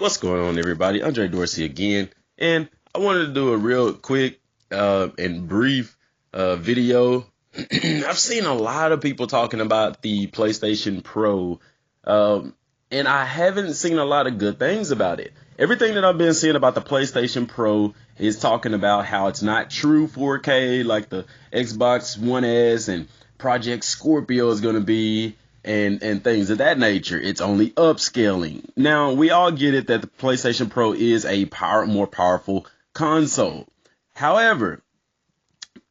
What's going on, everybody? Andre Dorsey again, and I wanted to do a real quick and brief video. I've seen a lot of people talking about the PlayStation Pro, um, and I haven't seen a lot of good things about it. Everything that I've been seeing about the PlayStation Pro is talking about how it's not true 4K like the Xbox One S and Project Scorpio is going to be, and things of that nature. It's only upscaling. Now, we all get it that the PlayStation Pro is a more powerful console. However,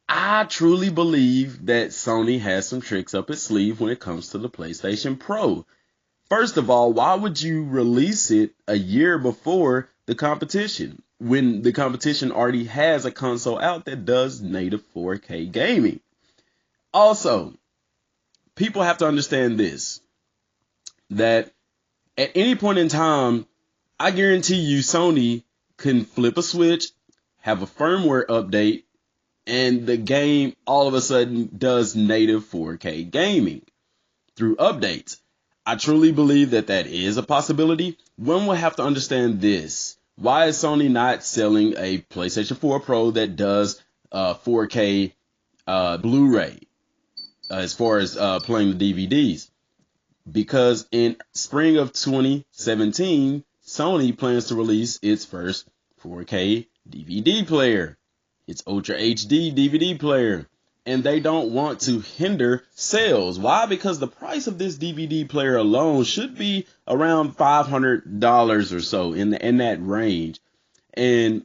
I truly believe that Sony has some tricks up its sleeve when it comes to the PlayStation Pro. First of all, why would you release it a year before the competition when the competition already has a console out that does native 4K gaming? Also, people have to understand this, that at any point in time, I guarantee you Sony can flip a switch, have a firmware update, and the game all of a sudden does native 4K gaming through updates. I truly believe that that is a possibility. One will have to understand this. Why is Sony not selling a PlayStation 4 Pro that does 4K Blu-ray as far as playing the DVDs? Because in spring of 2017, Sony plans to release its first 4K DVD player, its Ultra HD DVD player, and they don't want to hinder sales. Why? Because the price of this DVD player alone should be around $500 or so, in that range, and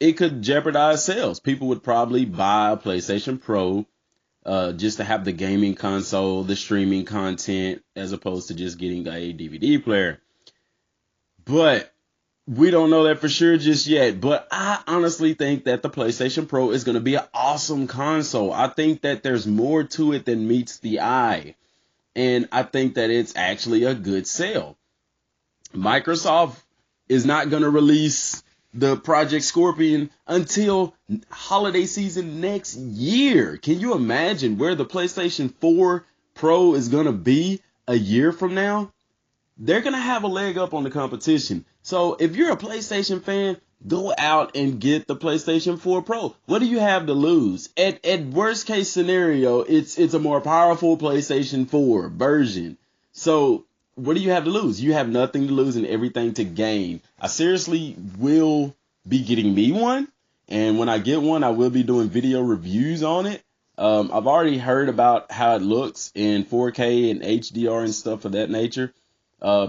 it could jeopardize sales. People would probably buy a PlayStation Pro just to have the gaming console, the streaming content, as opposed to just getting a DVD player. But we don't know that for sure just yet. But I honestly think that the PlayStation Pro is going to be an awesome console. I think that there's more to it than meets the eye. And I think that it's actually a good sale. Microsoft is not going to release the Project Scorpion until holiday season next year. Can you imagine where the PlayStation 4 Pro is going to be a year from now? They're going to have a leg up on the competition. So if you're a PlayStation fan, go out and get the PlayStation 4 Pro. What do you have to lose? At worst case scenario, it's a more powerful PlayStation 4 version. So what do you have to lose? You have nothing to lose and everything to gain. I seriously will be getting me one. And when I get one, I will be doing video reviews on it. I've already heard about how it looks in 4K and HDR and stuff of that nature.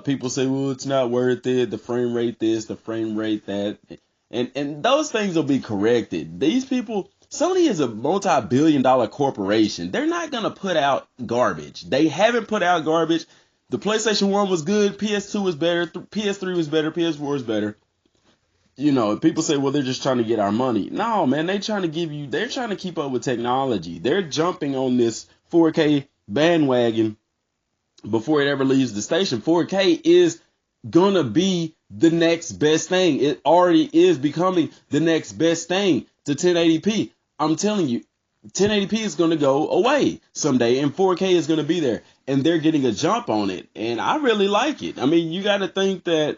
People say, well, it's not worth it. The frame rate this, the frame rate that. And those things will be corrected. These people, Sony is a multi-billion-dollar corporation. They're not going to put out garbage. They haven't put out garbage. The PlayStation 1 was good, PS2 was better, PS3 was better, PS4 was better. You know, people say, well, they're just trying to get our money. No, man, they're trying to keep up with technology. They're jumping on this 4K bandwagon before it ever leaves the station. 4K is gonna be the next best thing. It already is becoming the next best thing to 1080p. I'm telling you, 1080p is going to go away someday, and 4K is going to be there, and they're getting a jump on it, and I really like it. I mean, you got to think that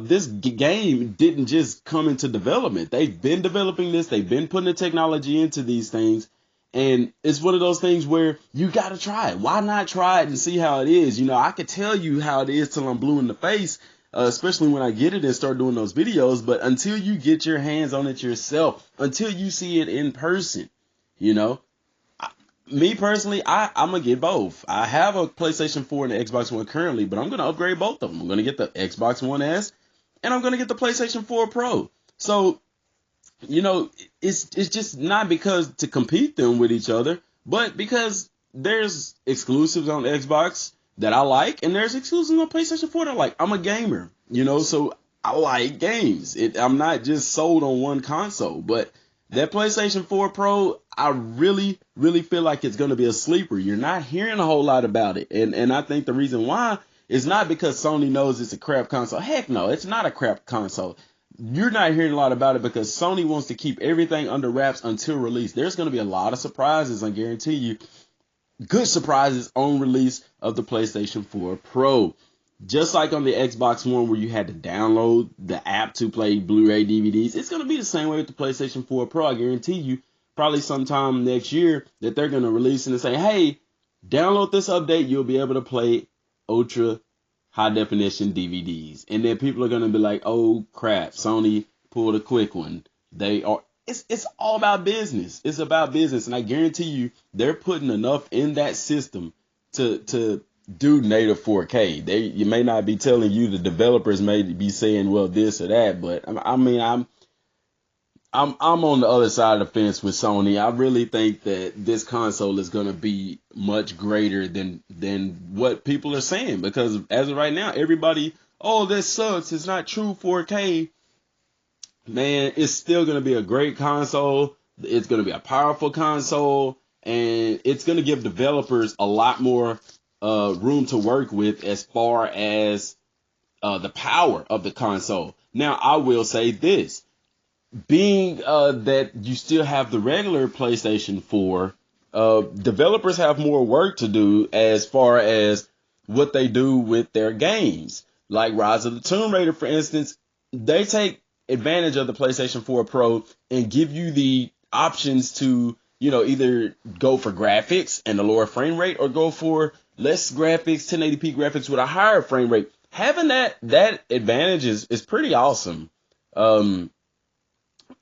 this game didn't just come into development. They've been developing this. They've been putting the technology into these things, and it's one of those things where you got to try it. Why not try it and see how it is? You know, I could tell you how it is till I'm blue in the face, especially when I get it and start doing those videos, but until you get your hands on it yourself, until you see it in person, you know, me personally, I'm going to get both. I have a PlayStation 4 and an Xbox One currently, but I'm going to upgrade both of them. I'm going to get the Xbox One S and I'm going to get the PlayStation 4 Pro. So, you know, it's just not because to compete them with each other, but because there's exclusives on Xbox that I like and there's exclusives on PlayStation 4 that I like. I'm a gamer, you know, so I like games. I'm not just sold on one console, but that PlayStation 4 Pro, I really, really feel like it's going to be a sleeper. You're not hearing a whole lot about it. And I think the reason why is not because Sony knows it's a crap console. Heck no, it's not a crap console. You're not hearing a lot about it because Sony wants to keep everything under wraps until release. There's going to be a lot of surprises, I guarantee you. Good surprises on release of the PlayStation 4 Pro. just like on the Xbox One where you had to download the app to play Blu-ray DVDs, it's going to be the same way with the PlayStation 4 Pro. I guarantee you, probably sometime next year that they're going to release and say, hey, download this update, you'll be able to play ultra high definition DVDs. And then people are going to be like, oh crap, Sony pulled a quick one. It's all about business. It's about business. And I guarantee you they're putting enough in that system to do native 4K. You may not be telling you, the developers may be saying, well, this or that, but I mean, I'm on the other side of the fence with Sony. I really think that this console is going to be much greater than what people are saying, because as of right now, everybody, oh, this sucks, it's not true 4K. Man, it's still going to be a great console. It's going to be a powerful console, and it's going to give developers a lot more room to work with as far as the power of the console. Now, I will say this. Being that you still have the regular PlayStation 4, developers have more work to do as far as what they do with their games. Like Rise of the Tomb Raider, for instance, they take advantage of the PlayStation 4 Pro and give you the options to, either go for graphics and a lower frame rate or go for less graphics, 1080p graphics with a higher frame rate. Having that advantage is pretty awesome. And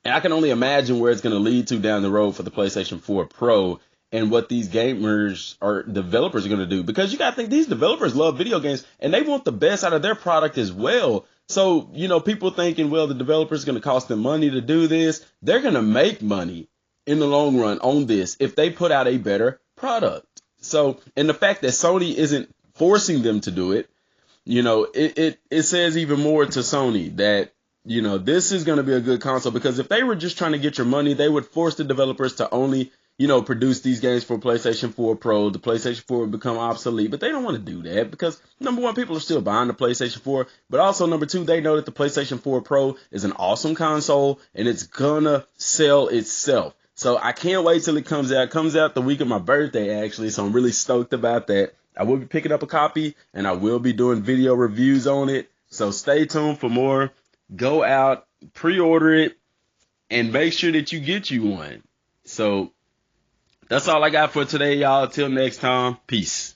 I can only imagine where it's going to lead to down the road for the PlayStation 4 Pro and what these gamers or developers are going to do. Because you got to think, these developers love video games and they want the best out of their product as well. So, people thinking, well, the developers are going to cost them money to do this. They're going to make money in the long run on this if they put out a better product. So, and the fact that Sony isn't forcing them to do it, it says even more to Sony that, this is going to be a good console, because if they were just trying to get your money, they would force the developers to only, produce these games for PlayStation 4 Pro. The PlayStation 4 would become obsolete, but they don't want to do that because, number one, people are still buying the PlayStation 4, but also, number two, they know that the PlayStation 4 Pro is an awesome console and it's gonna sell itself. So I can't wait till it comes out. It comes out the week of my birthday, actually, so I'm really stoked about that. I will be picking up a copy and I will be doing video reviews on it, so stay tuned for more. Go out, pre-order it, and make sure that you get you one. So that's all I got for today, y'all. Till next time, peace.